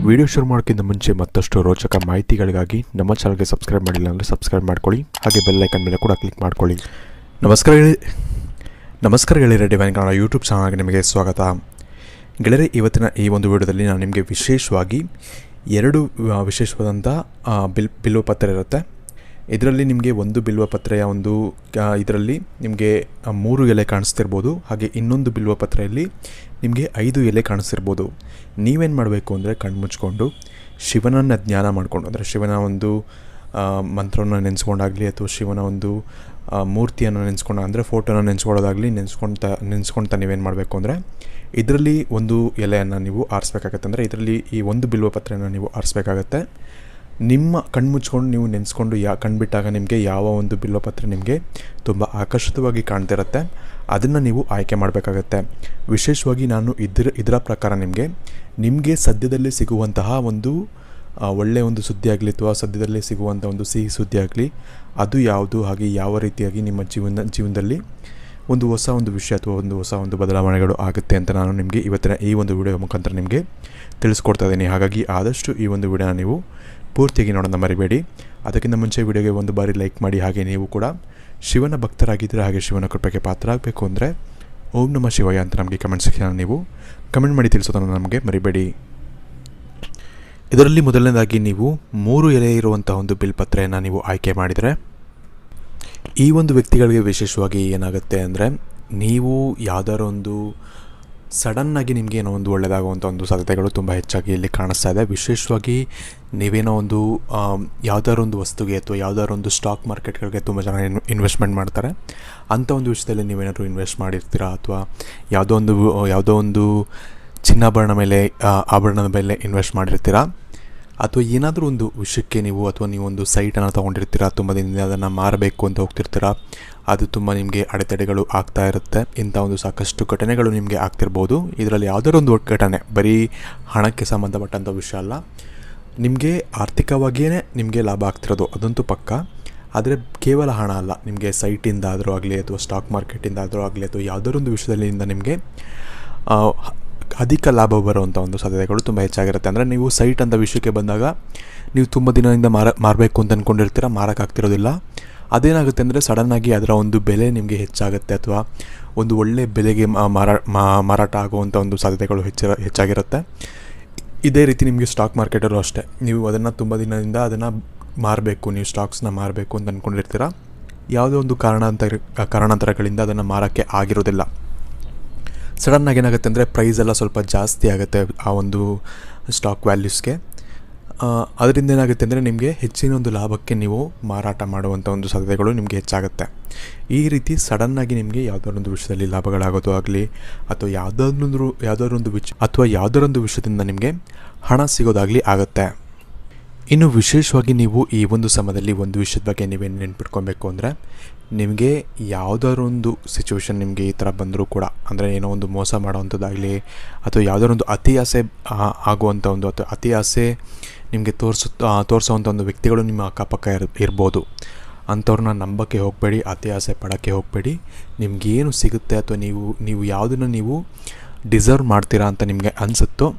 Video ಶುರು ಮಾಡೋಕ್ಕಿಂತ ಮುಂಚೆ ಮತ್ತಷ್ಟು ರೋಚಕ ಮಾಹಿತಿಗಳಿಗಾಗಿ ನಮ್ಮ ಚಾನಲ್ಗೆ ಸಬ್ಸ್ಕ್ರೈಬ್ ಮಾಡಿಲ್ಲ ಅಂದರೆ ಸಬ್ಸ್ಕ್ರೈಬ್ ಮಾಡ್ಕೊಳ್ಳಿ, ಹಾಗೆ ಬೆಲ್ ಐಕನ್ ಮೇಲೆ ಕೂಡ ಕ್ಲಿಕ್ ಮಾಡ್ಕೊಳ್ಳಿ. ನಮಸ್ಕಾರ ಗೆಳೆಯರೆ, ಡಿವೈನ್ ಕನ್ನಡ ಯೂಟ್ಯೂಬ್ ಚಾನಲ್ಗೆ ನಿಮಗೆ ಸ್ವಾಗತ. ಗೆಳೆಯರೆ, ಇವತ್ತಿನ ಈ ಒಂದು ವಿಡಿಯೋದಲ್ಲಿ ನಾನು ನಿಮಗೆ ವಿಶೇಷವಾಗಿ ಎರಡು ವಿಶೇಷವಾದಂಥ ಬಿಲ್ವಪತ್ರೆ ಇರುತ್ತೆ. ಇದರಲ್ಲಿ ನಿಮಗೆ ಒಂದು ಬಿಲ್ವಪತ್ರೆಯ ಇದರಲ್ಲಿ ನಿಮಗೆ 3 ಎಲೆ ಕಾಣಿಸ್ತಿರ್ಬೋದು, ಹಾಗೆ ಇನ್ನೊಂದು ಬಿಲ್ವಪತ್ರೆಯಲ್ಲಿ ನಿಮಗೆ 5 ಎಲೆ ಕಾಣಿಸ್ತಿರ್ಬೋದು. ನೀವೇನು ಮಾಡಬೇಕು ಅಂದರೆ ಕಣ್ಣು ಮುಚ್ಕೊಂಡು ಶಿವನನ್ನು ಧ್ಯಾನ ಮಾಡಿಕೊಂಡು, ಅಂದರೆ ಶಿವನ ಒಂದು ಮಂತ್ರವನ್ನು ನೆನೆಸ್ಕೊಂಡಾಗಲಿ ಅಥವಾ ಶಿವನ ಒಂದು ಮೂರ್ತಿಯನ್ನು ನೆನೆಸ್ಕೊಂಡು, ಅಂದರೆ ಫೋಟೋನ ನೆನೆಸ್ಕೊಳ್ಳೋದಾಗಲಿ ನೆನೆಸ್ಕೊಳ್ತಾ ನೀವೇನು ಮಾಡಬೇಕು ಅಂದರೆ ಇದರಲ್ಲಿ ಒಂದು ಎಲೆಯನ್ನು ನೀವು ಆರಿಸ್ಬೇಕಾಗತ್ತೆ. ಅಂದರೆ ಇದರಲ್ಲಿ ಈ ಒಂದು ಬಿಲ್ವಪತ್ರೆಯನ್ನು ನೀವು ಆರಿಸ್ಬೇಕಾಗತ್ತೆ. ನಿಮ್ಮ ಕಣ್ಣು ಮುಚ್ಕೊಂಡು ನೀವು ನೆನೆಸ್ಕೊಂಡು ಕಣ್ಬಿಟ್ಟಾಗ ನಿಮಗೆ ಯಾವ ಒಂದು ಬಿಲ್ವಪತ್ರೆ ನಿಮಗೆ ತುಂಬ ಆಕರ್ಷಿತವಾಗಿ ಕಾಣ್ತಿರುತ್ತೆ ಅದನ್ನು ನೀವು ಆಯ್ಕೆ ಮಾಡಬೇಕಾಗತ್ತೆ. ವಿಶೇಷವಾಗಿ ನಾನು ಇದರ ಪ್ರಕಾರ ನಿಮಗೆ ಸದ್ಯದಲ್ಲೇ ಸಿಗುವಂತಹ ಒಂದು ಒಳ್ಳೆಯ ಒಂದು ಸುದ್ದಿ ಆಗಲಿ ಅಥವಾ ಸದ್ಯದಲ್ಲೇ ಸಿಗುವಂಥ ಒಂದು ಸಿಹಿ ಸುದ್ದಿ ಆಗಲಿ ಅದು ಯಾವುದು, ಹಾಗೆ ಯಾವ ರೀತಿಯಾಗಿ ನಿಮ್ಮ ಜೀವನದಲ್ಲಿ ಒಂದು ಹೊಸ ಒಂದು ವಿಷಯ ಅಥವಾ ಹೊಸ ಒಂದು ಬದಲಾವಣೆಗಳು ಆಗುತ್ತೆ ಅಂತ ನಾನು ನಿಮಗೆ ಇವತ್ತಿನ ಈ ಒಂದು ವಿಡಿಯೋ ಮುಖಾಂತರ ನಿಮಗೆ ತಿಳಿಸ್ಕೊಡ್ತಾ ಇದ್ದೀನಿ. ಹಾಗಾಗಿ ಆದಷ್ಟು ಈ ಒಂದು ವಿಡಿಯೋನ ನೀವು ಪೂರ್ತಿಯಾಗಿ ನೋಡೋಣ ಮರಿಬೇಡಿ. ಅದಕ್ಕಿಂತ ಮುಂಚೆ ವಿಡಿಯೋಗೆ ಒಂದು ಬಾರಿ ಲೈಕ್ ಮಾಡಿ, ಹಾಗೆ ನೀವು ಕೂಡ ಶಿವನ ಭಕ್ತರಾಗಿದ್ದರೆ ಹಾಗೆ ಶಿವನ ಕೃಪೆಗೆ ಪಾತ್ರರಾಗಬೇಕು ಅಂದರೆ ಓಂ ನಮಃ ಶಿವಾಯ ಅಂತ ನಮಗೆ ಕಮೆಂಟ್ ಸೆಕ್ಷನ್ ನೀವು ಕಮೆಂಟ್ ಮಾಡಿ ತಿಳಿಸೋದನ್ನು ನಮಗೆ ಮರಿಬೇಡಿ. ಇದರಲ್ಲಿ ಮೊದಲನೇದಾಗಿ ನೀವು 3 ಎಲೆ ಇರುವಂಥ ಒಂದು ಬಿಲ್ಪತ್ರೆಯನ್ನು ನೀವು ಆಯ್ಕೆ ಮಾಡಿದರೆ ಈ ಒಂದು ವ್ಯಕ್ತಿಗಳಿಗೆ ವಿಶೇಷವಾಗಿ ಏನಾಗುತ್ತೆ ಅಂದರೆ ನೀವು ಯಾವುದಾದ್ರು ಒಂದು ಸಡನ್ನಾಗಿ ನಿಮಗೆ ಏನೋ ಒಂದು ಒಳ್ಳೆಯದಾಗುವಂಥ ಒಂದು ಸಾಧ್ಯತೆಗಳು ತುಂಬ ಹೆಚ್ಚಾಗಿ ಇಲ್ಲಿ ಕಾಣಿಸ್ತಾ ಇದೆ. ವಿಶೇಷವಾಗಿ ನೀವೇನೋ ಒಂದು ಯಾವುದಾದ್ರು ಒಂದು ವಸ್ತುಗೆ ಅಥವಾ ಯಾವುದಾದ್ರು ಒಂದು ಸ್ಟಾಕ್ ಮಾರ್ಕೆಟ್ಗಳಿಗೆ ತುಂಬ ಜನ ಇನ್ವೆಸ್ಟ್ಮೆಂಟ್ ಮಾಡ್ತಾರೆ. ಅಂಥ ಒಂದು ವಿಷಯದಲ್ಲಿ ನೀವೇನಾದರೂ ಇನ್ವೆಸ್ಟ್ ಮಾಡಿರ್ತೀರಾ ಅಥವಾ ಯಾವುದೋ ಒಂದು ಚಿನ್ನಾಭರಣ ಮೇಲೆ ಆಭರಣದ ಮೇಲೆ ಇನ್ವೆಸ್ಟ್ ಮಾಡಿರ್ತೀರಾ, ಅಥವಾ ಏನಾದರೂ ಒಂದು ವಿಷಯಕ್ಕೆ ನೀವೊಂದು ಸೈಟನ್ನು ತೊಗೊಂಡಿರ್ತೀರಾ, ತುಂಬ ದಿನದಿಂದ ಅದನ್ನು ಮಾರಬೇಕು ಅಂತ ಹೋಗ್ತಿರ್ತೀರಾ, ಅದು ತುಂಬ ನಿಮಗೆ ಅಡೆತಡೆಗಳು ಆಗ್ತಾ ಇರುತ್ತೆ. ಇಂಥ ಒಂದು ಸಾಕಷ್ಟು ಘಟನೆಗಳು ನಿಮಗೆ ಆಗ್ತಿರ್ಬೋದು. ಇದರಲ್ಲಿ ಯಾವುದಾದ್ರು ಒಂದು ಘಟನೆ ಬರೀ ಹಣಕ್ಕೆ ಸಂಬಂಧಪಟ್ಟಂಥ ವಿಷಯ ಅಲ್ಲ, ನಿಮಗೆ ಆರ್ಥಿಕವಾಗಿಯೇ ನಿಮಗೆ ಲಾಭ ಆಗ್ತಿರೋದು ಅದಂತೂ ಪಕ್ಕ. ಆದರೆ ಕೇವಲ ಹಣ ಅಲ್ಲ, ನಿಮಗೆ ಸೈಟಿಂದ ಆದರೂ ಆಗಲಿ ಅಥವಾ ಸ್ಟಾಕ್ ಮಾರ್ಕೆಟಿಂದ ಆದರೂ ಆಗಲಿ ಅಥವಾ ಯಾವುದಾದ್ರು ಒಂದು ವಿಷಯದಲ್ಲಿಂದ ನಿಮಗೆ ಅಧಿಕ ಲಾಭ ಬರುವಂಥ ಒಂದು ಸಾಧ್ಯತೆಗಳು ತುಂಬ ಹೆಚ್ಚಾಗಿರುತ್ತೆ. ಅಂದರೆ ನೀವು ಸೈಟ್ ಅಂತ ವಿಷಯಕ್ಕೆ ಬಂದಾಗ ನೀವು ತುಂಬ ದಿನದಿಂದ ಮಾರಬೇಕು ಅಂತ ಅಂದ್ಕೊಂಡಿರ್ತೀರ, ಮಾರೋಕ್ಕಾಗ್ತಿರೋದಿಲ್ಲ. ಅದೇನಾಗುತ್ತೆ ಅಂದರೆ ಸಡನ್ನಾಗಿ ಅದರ ಒಂದು ಬೆಲೆ ನಿಮಗೆ ಹೆಚ್ಚಾಗುತ್ತೆ ಅಥವಾ ಒಂದು ಒಳ್ಳೆಯ ಬೆಲೆಗೆ ಮಾರಾಟ ಆಗುವಂಥ ಒಂದು ಸಾಧ್ಯತೆಗಳು ಹೆಚ್ಚಾಗಿರುತ್ತೆ. ಇದೇ ರೀತಿ ನಿಮಗೆ ಸ್ಟಾಕ್ ಮಾರ್ಕೆಟಲ್ಲೂ ಅಷ್ಟೇ, ನೀವು ಅದನ್ನು ತುಂಬ ದಿನದಿಂದ ಅದನ್ನು ಮಾರಬೇಕು, ನೀವು ಸ್ಟಾಕ್ಸ್ನ ಮಾರಬೇಕು ಅಂತ ಅಂದ್ಕೊಂಡಿರ್ತೀರ, ಯಾವುದೋ ಒಂದು ಕಾರಣಾಂತರಗಳಿಂದ ಅದನ್ನು ಮಾರೋಕ್ಕೆ ಆಗಿರೋದಿಲ್ಲ. ಸಡನ್ನಾಗಿ ಏನಾಗುತ್ತೆ ಅಂದರೆ ಪ್ರೈಸ್ ಎಲ್ಲ ಸ್ವಲ್ಪ ಜಾಸ್ತಿ ಆಗುತ್ತೆ ಆ ಒಂದು ಸ್ಟಾಕ್ ವ್ಯಾಲ್ಯೂಸ್ಗೆ. ಅದರಿಂದ ಏನಾಗುತ್ತೆ ಅಂದರೆ ನಿಮಗೆ ಹೆಚ್ಚಿನ ಒಂದು ಲಾಭಕ್ಕೆ ನೀವು ಮಾರಾಟ ಮಾಡುವಂಥ ಒಂದು ಸಾಧ್ಯತೆಗಳು ನಿಮಗೆ ಹೆಚ್ಚಾಗುತ್ತೆ. ಈ ರೀತಿ ಸಡನ್ನಾಗಿ ನಿಮಗೆ ಯಾವುದಾದ್ರು ಒಂದು ವಿಷಯದಲ್ಲಿ ಲಾಭಗಳಾಗೋದು ಆಗಲಿ ಅಥವಾ ಯಾವುದಾದ್ರು ಒಂದು ವಿಷಯದಿಂದ ನಿಮಗೆ ಹಣ ಸಿಗೋದಾಗಲಿ ಆಗುತ್ತೆ. ಇನ್ನು ವಿಶೇಷವಾಗಿ ನೀವು ಈ ಒಂದು ಸಮಯದಲ್ಲಿ ಒಂದು ವಿಷಯದ ಬಗ್ಗೆ ನೀವೇನು ನೆನ್ಪಿಟ್ಕೊಬೇಕು ಅಂದರೆ ನಿಮಗೆ ಯಾವುದಾದ್ರು ಒಂದು ಸಿಚುವೇಶನ್ ನಿಮಗೆ ಈ ಥರ ಬಂದರೂ ಕೂಡ, ಅಂದರೆ ಏನೋ ಒಂದು ಮೋಸ ಮಾಡೋವಂಥದ್ದಾಗಲಿ ಅಥವಾ ಯಾವುದಾದ್ರು ಒಂದು ಅತಿ ಆಸೆ ಆಗುವಂಥ ಒಂದು ಅಥವಾ ಅತಿ ಆಸೆ ನಿಮಗೆ ತೋರಿಸೋವಂಥ ಒಂದು ವ್ಯಕ್ತಿಗಳು ನಿಮ್ಮ ಅಕ್ಕಪಕ್ಕ ಇರ್ಬೋದು. ಅಂಥವ್ರನ್ನ ನಂಬಕ್ಕೆ ಹೋಗಬೇಡಿ, ಅತಿ ಆಸೆ ಪಡೋಕ್ಕೆ ಹೋಗಬೇಡಿ. ನಿಮಗೇನು ಸಿಗುತ್ತೆ ಅಥವಾ ನೀವು ಯಾವುದನ್ನು ನೀವು ಡಿಸರ್ವ್ ಮಾಡ್ತೀರಾ ಅಂತ ನಿಮಗೆ ಅನಿಸುತ್ತೋ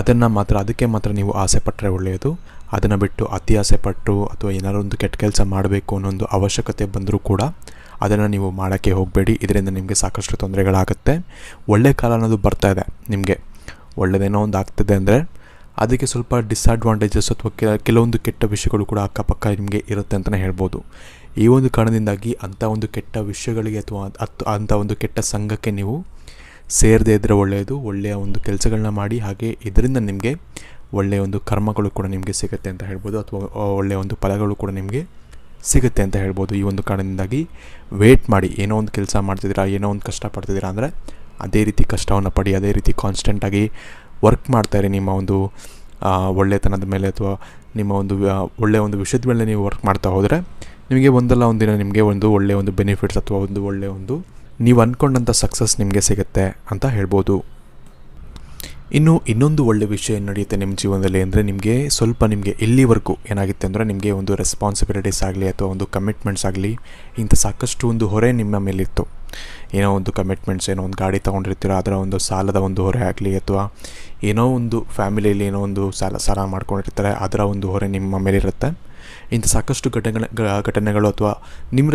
ಅದಕ್ಕೆ ಮಾತ್ರ ನೀವು ಆಸೆ ಪಟ್ಟರೆ ಒಳ್ಳೆಯದು. ಅದನ್ನು ಬಿಟ್ಟು ಅತಿ ಆಸೆ ಪಟ್ಟು ಅಥವಾ ಏನಾದ್ರು ಒಂದು ಕೆಟ್ಟ ಕೆಲಸ ಮಾಡಬೇಕು ಅನ್ನೋ ಒಂದು ಅವಶ್ಯಕತೆ ಬಂದರೂ ಕೂಡ ಅದನ್ನು ನೀವು ಮಾಡೋಕ್ಕೆ ಹೋಗಬೇಡಿ. ಇದರಿಂದ ನಿಮಗೆ ಸಾಕಷ್ಟು ತೊಂದರೆಗಳಾಗುತ್ತೆ. ಒಳ್ಳೆಯ ಕಾಲ ಅನ್ನೋದು ಬರ್ತಾ ಇದೆ, ನಿಮಗೆ ಒಳ್ಳೆಯದೇನೋ ಒಂದು ಆಗ್ತದೆ ಅಂದರೆ ಅದಕ್ಕೆ ಸ್ವಲ್ಪ ಡಿಸ್ಅಡ್ವಾಂಟೇಜಸ್ ಅಥವಾ ಕೆಲವೊಂದು ಕೆಟ್ಟ ವಿಷಯಗಳು ಕೂಡ ಅಕ್ಕಪಕ್ಕ ನಿಮಗೆ ಇರುತ್ತೆ ಅಂತಲೇ ಹೇಳ್ಬೋದು. ಈ ಒಂದು ಕಾರಣದಿಂದಾಗಿ ಅಂಥ ಒಂದು ಕೆಟ್ಟ ವಿಷಯಗಳಿಗೆ ಅಥವಾ ಅಂಥ ಒಂದು ಕೆಟ್ಟ ಸಂಘಕ್ಕೆ ನೀವು ಸೇರದೇ ಇದ್ದರೆ ಒಳ್ಳೆಯದು. ಒಳ್ಳೆಯ ಒಂದು ಕೆಲಸಗಳನ್ನ ಮಾಡಿ, ಹಾಗೆ ಇದರಿಂದ ನಿಮಗೆ ಒಳ್ಳೆಯ ಒಂದು ಕರ್ಮಗಳು ಕೂಡ ನಿಮಗೆ ಸಿಗುತ್ತೆ ಅಂತ ಹೇಳ್ಬೋದು, ಅಥವಾ ಒಳ್ಳೆಯ ಒಂದು ಫಲಗಳು ಕೂಡ ನಿಮಗೆ ಸಿಗುತ್ತೆ ಅಂತ ಹೇಳ್ಬೋದು. ಈ ಒಂದು ಕಾರಣದಿಂದಾಗಿ ವೇಟ್ ಮಾಡಿ. ಏನೋ ಒಂದು ಕೆಲಸ ಮಾಡ್ತಿದ್ದೀರಾ, ಏನೋ ಒಂದು ಕಷ್ಟಪಡ್ತಿದ್ದೀರಾ ಅಂದರೆ ಅದೇ ರೀತಿ ಕಷ್ಟವನ್ನು ಪಡಿ, ಅದೇ ರೀತಿ ಕಾನ್ಸ್ಟೆಂಟಾಗಿ ವರ್ಕ್ ಮಾಡ್ತಾಯಿರಿ. ನಿಮ್ಮ ಒಂದು ಒಳ್ಳೆತನದ ಮೇಲೆ ಅಥವಾ ನಿಮ್ಮ ಒಂದು ಒಳ್ಳೆಯ ಒಂದು ವಿಷಯದ ಮೇಲೆ ನೀವು ವರ್ಕ್ ಮಾಡ್ತಾ ಹೋದರೆ ನಿಮಗೆ ಒಂದಲ್ಲ ಒಂದಿನ ನಿಮಗೆ ಒಂದು ಒಳ್ಳೆಯ ಒಂದು ಬೆನಿಫಿಟ್ಸ್ ಅಥವಾ ಒಂದು ಒಳ್ಳೆಯ ಒಂದು ನೀವು ಅಂದ್ಕೊಂಡಂಥ ಸಕ್ಸಸ್ ನಿಮಗೆ ಸಿಗುತ್ತೆ ಅಂತ ಹೇಳ್ಬೋದು. ಇನ್ನು ಇನ್ನೊಂದು ಒಳ್ಳೆಯ ವಿಷಯ ಏನು ನಡೆಯುತ್ತೆ ನಿಮ್ಮ ಜೀವನದಲ್ಲಿ ಅಂದರೆ ನಿಮಗೆ ಇಲ್ಲಿವರೆಗೂ ಏನಾಗುತ್ತೆ ಅಂದರೆ ನಿಮಗೆ ಒಂದು ರೆಸ್ಪಾನ್ಸಿಬಿಲಿಟೀಸ್ ಆಗಲಿ ಅಥವಾ ಒಂದು ಕಮಿಟ್ಮೆಂಟ್ಸ್ ಆಗಲಿ ಇಂಥ ಸಾಕಷ್ಟು ಒಂದು ಹೊರೆ ನಿಮ್ಮ ಮೇಲಿತ್ತು. ಏನೋ ಒಂದು ಕಮಿಟ್ಮೆಂಟ್ಸ್, ಏನೋ ಒಂದು ಗಾಡಿ ತೊಗೊಂಡಿರ್ತೀರ, ಅದರ ಒಂದು ಸಾಲದ ಒಂದು ಹೊರೆ ಆಗಲಿ, ಅಥವಾ ಏನೋ ಒಂದು ಫ್ಯಾಮಿಲಿಯಲ್ಲಿ ಏನೋ ಒಂದು ಸಾಲ ಮಾಡ್ಕೊಂಡಿರ್ತಾರೆ, ಅದರ ಒಂದು ಹೊರೆ ನಿಮ್ಮ ಮೇಲಿರುತ್ತೆ. ಇಂಥ ಸಾಕಷ್ಟು ಘಟನೆಗಳು ಅಥವಾ ನಿಮ್ಮ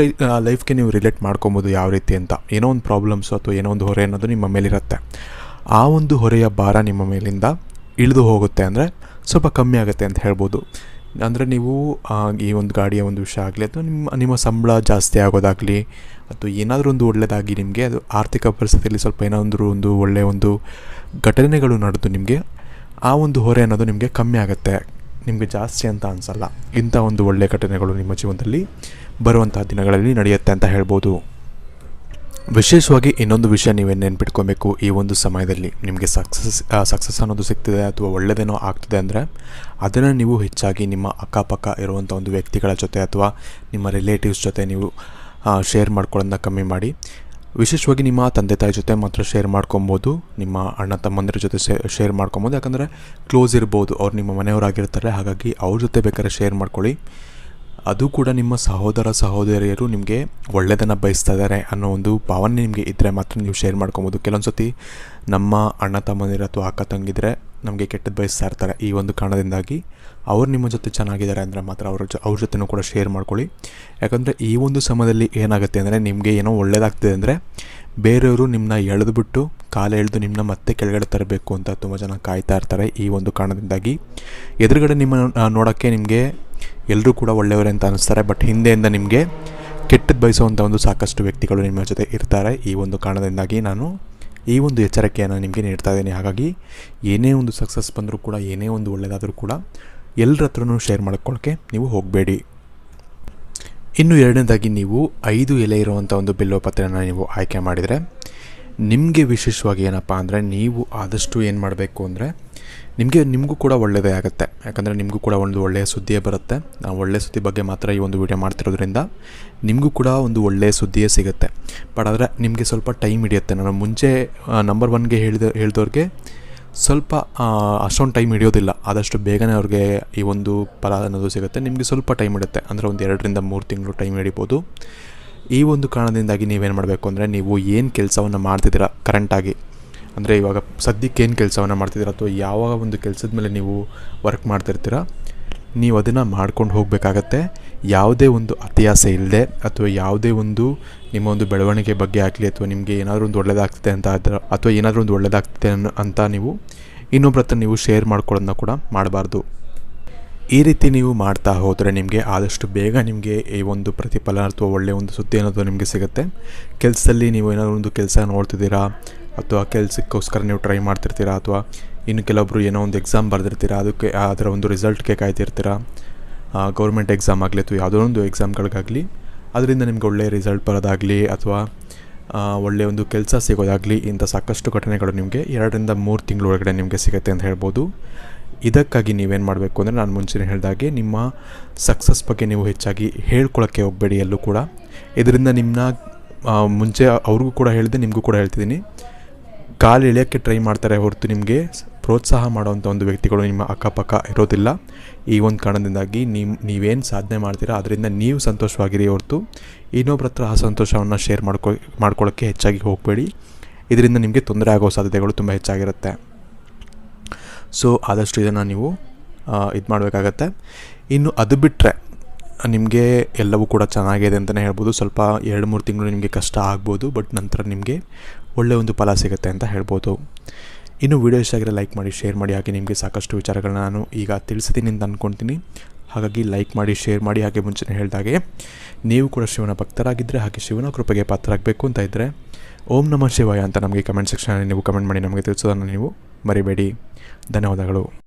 ಲೈಫ್ಗೆ ನೀವು ರಿಲೇಟ್ ಮಾಡ್ಕೊಬೋದು ಯಾವ ರೀತಿ ಅಂತ. ಏನೋ ಒಂದು ಪ್ರಾಬ್ಲಮ್ಸು ಅಥವಾ ಏನೋ ಒಂದು ಹೊರೆ ಅನ್ನೋದು ನಿಮ್ಮ ಮೇಲಿರುತ್ತೆ. ಆ ಒಂದು ಹೊರೆಯ ಭಾರ ನಿಮ್ಮ ಮೇಲಿಂದ ಇಳಿದು ಹೋಗುತ್ತೆ, ಅಂದರೆ ಸ್ವಲ್ಪ ಕಮ್ಮಿ ಆಗುತ್ತೆ ಅಂತ ಹೇಳ್ಬೋದು. ಅಂದರೆ ನೀವು ಈ ಒಂದು ಗಾಡಿಯ ಒಂದು ವಿಷಯ ಆಗಲಿ, ಅಥವಾ ನಿಮ್ಮ ಸಂಬಳ ಜಾಸ್ತಿ ಆಗೋದಾಗಲಿ, ಅಥವಾ ಏನಾದರೂ ಒಂದು ಒಳ್ಳೆಯದಾಗಿ ನಿಮಗೆ ಅದು ಆರ್ಥಿಕ ಪರಿಸ್ಥಿತಿಯಲ್ಲಿ ಸ್ವಲ್ಪ ಏನಾದರೂ ಒಂದು ಒಳ್ಳೆಯ ಒಂದು ಘಟನೆಗಳು ನಡೆದು ನಿಮಗೆ ಆ ಒಂದು ಹೊರೆ ಅನ್ನೋದು ನಿಮಗೆ ಕಮ್ಮಿ ಆಗುತ್ತೆ, ನಿಮಗೆ ಜಾಸ್ತಿ ಅಂತ ಅನಿಸಲ್ಲ. ಇಂಥ ಒಂದು ಒಳ್ಳೆಯ ಘಟನೆಗಳು ನಿಮ್ಮ ಜೀವನದಲ್ಲಿ ಬರುವಂಥ ದಿನಗಳಲ್ಲಿ ನಡೆಯುತ್ತೆ ಅಂತ ಹೇಳ್ಬೋದು. ವಿಶೇಷವಾಗಿ ಇನ್ನೊಂದು ವಿಷಯ ನೀವೇನು ನೆನ್ಪಿಟ್ಕೊಬೇಕು, ಈ ಒಂದು ಸಮಯದಲ್ಲಿ ನಿಮಗೆ ಸಕ್ಸಸ್ ಅನ್ನೋದು ಸಿಗ್ತಿದೆ ಅಥವಾ ಒಳ್ಳೆಯದೇನೋ ಆಗ್ತಿದೆ ಅಂದರೆ ಅದನ್ನು ನೀವು ಹೆಚ್ಚಾಗಿ ನಿಮ್ಮ ಅಕ್ಕಪಕ್ಕ ಇರುವಂಥ ಒಂದು ವ್ಯಕ್ತಿಗಳ ಜೊತೆ ಅಥವಾ ನಿಮ್ಮ ರಿಲೇಟಿವ್ಸ್ ಜೊತೆ ನೀವು ಶೇರ್ ಮಾಡ್ಕೊಳ್ಳೋದನ್ನ ಕಮ್ಮಿ ಮಾಡಿ. ವಿಶೇಷವಾಗಿ ನಿಮ್ಮ ತಂದೆ ತಾಯಿ ಜೊತೆ ಮಾತ್ರ ಶೇರ್ ಮಾಡ್ಕೊಬೋದು, ನಿಮ್ಮ ಅಣ್ಣ ತಮ್ಮಂದಿರ ಜೊತೆ ಶೇರ್ ಮಾಡ್ಕೊಬೋದು. ಯಾಕಂದರೆ ಕ್ಲೋಸ್ ಇರ್ಬೋದು, ಅವ್ರು ನಿಮ್ಮ ಮನೆಯವರಾಗಿರ್ತಾರೆ, ಹಾಗಾಗಿ ಅವ್ರ ಜೊತೆ ಬೇಕಾದ್ರೆ ಶೇರ್ ಮಾಡ್ಕೊಳ್ಳಿ. ಅದು ಕೂಡ ನಿಮ್ಮ ಸಹೋದರಿಯರು ನಿಮಗೆ ಒಳ್ಳೆಯದನ್ನು ಬಯಸ್ತಾ ಇದ್ದಾರೆ ಅನ್ನೋ ಒಂದು ಭಾವನೆ ನಿಮಗೆ ಇದ್ದರೆ ಮಾತ್ರ ನೀವು ಶೇರ್ ಮಾಡ್ಕೊಬೋದು. ಕೆಲವೊಂದು ಸತಿ ನಮ್ಮ ಅಣ್ಣ ತಮ್ಮಂದಿರು ಅಥವಾ ಅಕ್ಕ ತಂಗಿದ್ರೆ ನಮಗೆ ಕೆಟ್ಟದ್ದು ಬಯಸ್ತಾ ಇರ್ತಾರೆ. ಈ ಒಂದು ಕಾರಣದಿಂದಾಗಿ ಅವ್ರು ನಿಮ್ಮ ಜೊತೆ ಚೆನ್ನಾಗಿದ್ದಾರೆ ಅಂದರೆ ಮಾತ್ರ ಅವ್ರ ಜೊತೆನೂ ಕೂಡ ಶೇರ್ ಮಾಡ್ಕೊಳ್ಳಿ. ಯಾಕಂದರೆ ಈ ಒಂದು ಸಮಯದಲ್ಲಿ ಏನಾಗುತ್ತೆ ಅಂದರೆ ನಿಮಗೆ ಏನೋ ಒಳ್ಳೆಯದಾಗ್ತಿದೆ ಅಂದರೆ ಬೇರೆಯವರು ನಿಮ್ಮನ್ನ ಎಳೆದುಬಿಟ್ಟು ಎಳೆದು ನಿಮ್ಮನ್ನ ಮತ್ತೆ ಕೆಳಗಡೆ ತರಬೇಕು ಅಂತ ತುಂಬ ಜನ ಕಾಯ್ತಾ ಇರ್ತಾರೆ. ಈ ಒಂದು ಕಾರಣದಿಂದಾಗಿ ಎದುರುಗಡೆ ನಿಮ್ಮನ್ನು ನೋಡೋಕ್ಕೆ ನಿಮಗೆ ಎಲ್ಲರೂ ಕೂಡ ಒಳ್ಳೆಯವರೇ ಅಂತ ಅನ್ನಿಸ್ತಾರೆ, ಬಟ್ ಹಿಂದೆಯಿಂದ ನಿಮಗೆ ಕೆಟ್ಟದ್ದು ಬಯಸುವಂಥ ಒಂದು ಸಾಕಷ್ಟು ವ್ಯಕ್ತಿಗಳು ನಿಮ್ಮ ಜೊತೆ ಇರ್ತಾರೆ. ಈ ಒಂದು ಕಾರಣದಿಂದಾಗಿ ನಾನು ಈ ಒಂದು ಎಚ್ಚರಿಕೆಯನ್ನು ನಿಮಗೆ ನೀಡ್ತಾ ಇದ್ದೀನಿ. ಹಾಗಾಗಿ ಏನೇ ಒಂದು ಸಕ್ಸಸ್ ಬಂದರೂ ಕೂಡ, ಏನೇ ಒಂದು ಒಳ್ಳೆಯದಾದರೂ ಕೂಡ ಎಲ್ಲರ ಹತ್ರನೂ ಶೇರ್ ಮಾಡ್ಕೊಳ್ಳೋಕ್ಕೆ ನೀವು ಹೋಗಬೇಡಿ. ಇನ್ನು ಎರಡನೇದಾಗಿ, ನೀವು 5 ಎಲೆ ಇರುವಂಥ ಒಂದು ಬಿಲ್ವಪತ್ರೆನ ನೀವು ಆಯ್ಕೆ ಮಾಡಿದರೆ ನಿಮಗೆ ವಿಶೇಷವಾಗಿ ಏನಪ್ಪ ಅಂದರೆ, ನೀವು ಆದಷ್ಟು ಏನು ಮಾಡಬೇಕು ಅಂದರೆ ನಿಮಗೂ ಕೂಡ ಒಳ್ಳೆಯದೇ ಆಗುತ್ತೆ. ಯಾಕಂದರೆ ನಿಮಗೂ ಕೂಡ ಒಂದು ಒಳ್ಳೆಯ ಸುದ್ದಿಯೇ ಬರುತ್ತೆ. ನಾವು ಒಳ್ಳೆಯ ಸುದ್ದಿ ಬಗ್ಗೆ ಮಾತ್ರ ಈ ಒಂದು ವಿಡಿಯೋ ಮಾಡ್ತಿರೋದ್ರಿಂದ ನಿಮಗೂ ಕೂಡ ಒಂದು ಒಳ್ಳೆಯ ಸುದ್ದಿಯೇ ಸಿಗುತ್ತೆ. ಬಟ್ ಆದರೆ ನಿಮಗೆ ಸ್ವಲ್ಪ ಟೈಮ್ ಹಿಡಿಯುತ್ತೆ. ನಾನು ಮುಂಚೆ ನಂಬರ್ 1ಗೆ ಹೇಳಿದವ್ರಿಗೆ ಸ್ವಲ್ಪ ಅಷ್ಟೊಂದು ಟೈಮ್ ಹಿಡಿಯೋದಿಲ್ಲ, ಆದಷ್ಟು ಬೇಗನೆ ಅವ್ರಿಗೆ ಈ ಒಂದು ಫಲ ಅನ್ನೋದು ಸಿಗುತ್ತೆ. ನಿಮಗೆ ಸ್ವಲ್ಪ ಟೈಮ್ ಹಿಡಿಯುತ್ತೆ, ಅಂದರೆ ಒಂದು 2 ರಿಂದ 3 ತಿಂಗಳು ಟೈಮ್ ಹಿಡಿಬೋದು. ಈ ಒಂದು ಕಾರಣದಿಂದಾಗಿ ನೀವೇನು ಮಾಡಬೇಕು ಅಂದರೆ, ನೀವು ಏನು ಕೆಲಸವನ್ನು ಮಾಡ್ತಿದ್ದೀರಾ ಕರೆಂಟಾಗಿ, ಅಂದರೆ ಇವಾಗ ಸದ್ಯಕ್ಕೆ ಏನು ಕೆಲಸವನ್ನು ಮಾಡ್ತಿದ್ದೀರ ಅಥವಾ ಯಾವ ಒಂದು ಕೆಲಸದ ಮೇಲೆ ನೀವು ವರ್ಕ್ ಮಾಡ್ತಿರ್ತೀರ, ನೀವು ಅದನ್ನು ಮಾಡ್ಕೊಂಡು ಹೋಗಬೇಕಾಗತ್ತೆ. ಯಾವುದೇ ಒಂದು ಅತಿಯಾಸೆ ಇಲ್ಲದೆ ಅಥವಾ ಯಾವುದೇ ಒಂದು ನಿಮ್ಮ ಒಂದು ಬೆಳವಣಿಗೆ ಬಗ್ಗೆ ಆಗಲಿ, ಅಥವಾ ನಿಮಗೆ ಏನಾದರೂ ಒಂದು ಒಳ್ಳೆಯದಾಗ್ತಿದೆ ಅಂತ ಅಥವಾ ಏನಾದರೂ ಒಂದು ಒಳ್ಳೆಯದಾಗ್ತಿದೆ ಅಂತ ನೀವು ಇನ್ನೊಬ್ಬರ ಹತ್ರ ನೀವು ಶೇರ್ ಮಾಡ್ಕೊಳ್ಳೋದನ್ನ ಕೂಡ ಮಾಡಬಾರ್ದು. ಈ ರೀತಿ ನೀವು ಮಾಡ್ತಾ ಹೋದರೆ ನಿಮಗೆ ಆದಷ್ಟು ಬೇಗ ನಿಮಗೆ ಈ ಒಂದು ಪ್ರತಿಫಲ ಅಥವಾ ಒಳ್ಳೆಯ ಒಂದು ಸುದ್ದಿ ಅನ್ನೋದು ನಿಮಗೆ ಸಿಗುತ್ತೆ. ಕೆಲಸದಲ್ಲಿ ನೀವು ಏನಾದರೂ ಒಂದು ಕೆಲಸ ನೋಡ್ತಿದ್ದೀರಾ ಅಥವಾ ಕೆಲಸಕ್ಕೋಸ್ಕರ ನೀವು ಟ್ರೈ ಮಾಡ್ತಿರ್ತೀರಾ, ಅಥವಾ ಇನ್ನು ಕೆಲವೊಬ್ಬರು ಏನೋ ಒಂದು ಎಕ್ಸಾಮ್ ಬರೆದಿರ್ತೀರಾ, ಅದಕ್ಕೆ ಅದರ ಒಂದು ರಿಸಲ್ಟ್ಗೆ ಕಾಯ್ತಿರ್ತೀರಾ, ಗೌರ್ಮೆಂಟ್ ಎಕ್ಸಾಮ್ ಆಗಲಿ ಅಥವಾ ಯಾವುದೋ ಒಂದು ಎಕ್ಸಾಮ್ಗಳಿಗಾಗಲಿ, ಅದರಿಂದ ನಿಮ್ಗೆ ಒಳ್ಳೆಯ ರಿಸಲ್ಟ್ ಬರೋದಾಗಲಿ ಅಥವಾ ಒಳ್ಳೆಯ ಒಂದು ಕೆಲಸ ಸಿಗೋದಾಗಲಿ, ಇಂಥ ಸಾಕಷ್ಟು ಘಟನೆಗಳು ನಿಮಗೆ 2 ರಿಂದ 3 ತಿಂಗಳ ಒಳಗಡೆ ನಿಮಗೆ ಸಿಗುತ್ತೆ ಅಂತ ಹೇಳ್ಬೋದು. ಇದಕ್ಕಾಗಿ ನೀವೇನು ಮಾಡಬೇಕು ಅಂದರೆ, ನಾನು ಮುಂಚೆನೇ ಹೇಳಿದಾಗೆ ನಿಮ್ಮ ಸಕ್ಸಸ್ ಬಗ್ಗೆ ನೀವು ಹೆಚ್ಚಾಗಿ ಹೇಳ್ಕೊಳ್ಳೋಕ್ಕೆ ಹೋಗಬೇಡಿ ಎಲ್ಲೂ ಕೂಡ. ಇದರಿಂದ ನಿಮ್ಮನ್ನ ಮುಂಚೆ ಅವ್ರಿಗೂ ಕೂಡ ಹೇಳಿದೆ, ನಿಮಗೂ ಕೂಡ ಹೇಳ್ತಿದ್ದೀನಿ, ಕಾಲು ಎಳೆಯೋಕ್ಕೆ ಟ್ರೈ ಮಾಡ್ತಾರೆ ಹೊರತು ನಿಮಗೆ ಪ್ರೋತ್ಸಾಹ ಮಾಡೋವಂಥ ಒಂದು ವ್ಯಕ್ತಿಗಳು ನಿಮ್ಮ ಅಕ್ಕಪಕ್ಕ ಇರೋದಿಲ್ಲ. ಈ ಒಂದು ಕಾರಣದಿಂದಾಗಿ ನೀವೇನು ಸಾಧನೆ ಮಾಡ್ತೀರಾ ಅದರಿಂದ ನೀವು ಸಂತೋಷವಾಗಿರಿ ಹೊರತು ಇನ್ನೊಬ್ಬರ ಹತ್ರ ಆ ಸಂತೋಷವನ್ನು ಶೇರ್ ಮಾಡ್ಕೊಳ್ಳೋಕ್ಕೆ ಹೆಚ್ಚಾಗಿ ಹೋಗಬೇಡಿ. ಇದರಿಂದ ನಿಮಗೆ ತೊಂದರೆ ಆಗೋ ಸಾಧ್ಯತೆಗಳು ತುಂಬ ಹೆಚ್ಚಾಗಿರುತ್ತೆ. ಸೊ ಆದಷ್ಟು ಇದನ್ನು ನೀವು ಇದು ಮಾಡಬೇಕಾಗತ್ತೆ. ಇನ್ನು ಅದು ಬಿಟ್ಟರೆ ನಿಮಗೆ ಎಲ್ಲವೂ ಕೂಡ ಚೆನ್ನಾಗಿದೆ ಅಂತಲೇ ಹೇಳ್ಬೋದು. ಸ್ವಲ್ಪ 2-3 ತಿಂಗಳು ನಿಮಗೆ ಕಷ್ಟ ಆಗ್ಬೋದು, ಬಟ್ ನಂತರ ನಿಮಗೆ ಒಳ್ಳೆಯ ಒಂದು ಫಲ ಸಿಗುತ್ತೆ ಅಂತ ಹೇಳ್ಬೋದು. ಇನ್ನು ವಿಡಿಯೋ ಇಷ್ಟ ಆಗಿರೋ ಲೈಕ್ ಮಾಡಿ, ಶೇರ್ ಮಾಡಿ. ಹಾಗೆ ನಿಮಗೆ ಸಾಕಷ್ಟು ವಿಚಾರಗಳನ್ನ ನಾನು ಈಗ ತಿಳಿಸಿದ್ದೀನಿ ಅಂತ ಅಂದ್ಕೊಳ್ತೀನಿ. ಹಾಗಾಗಿ ಲೈಕ್ ಮಾಡಿ, ಶೇರ್ ಮಾಡಿ. ಹಾಗೆ ಮುಂಚೆನೇ ಹೇಳಿದಾಗೆ ನೀವು ಕೂಡ ಶಿವನ ಭಕ್ತರಾಗಿದ್ದರೆ ಹಾಗೆ ಶಿವನ ಕೃಪೆಗೆ ಪಾತ್ರರಾಗಬೇಕು ಅಂತ ಇದ್ದರೆ ಓಂ ನಮಃ ಶಿವಾಯ ಅಂತ ನಮಗೆ ಕಮೆಂಟ್ ಸೆಕ್ಷನಲ್ಲಿ ನೀವು ಕಮೆಂಟ್ ಮಾಡಿ ನಮಗೆ ತಿಳಿಸೋದನ್ನು ನೀವು ಮರಿಬೇಡಿ. ಧನ್ಯವಾದಗಳು.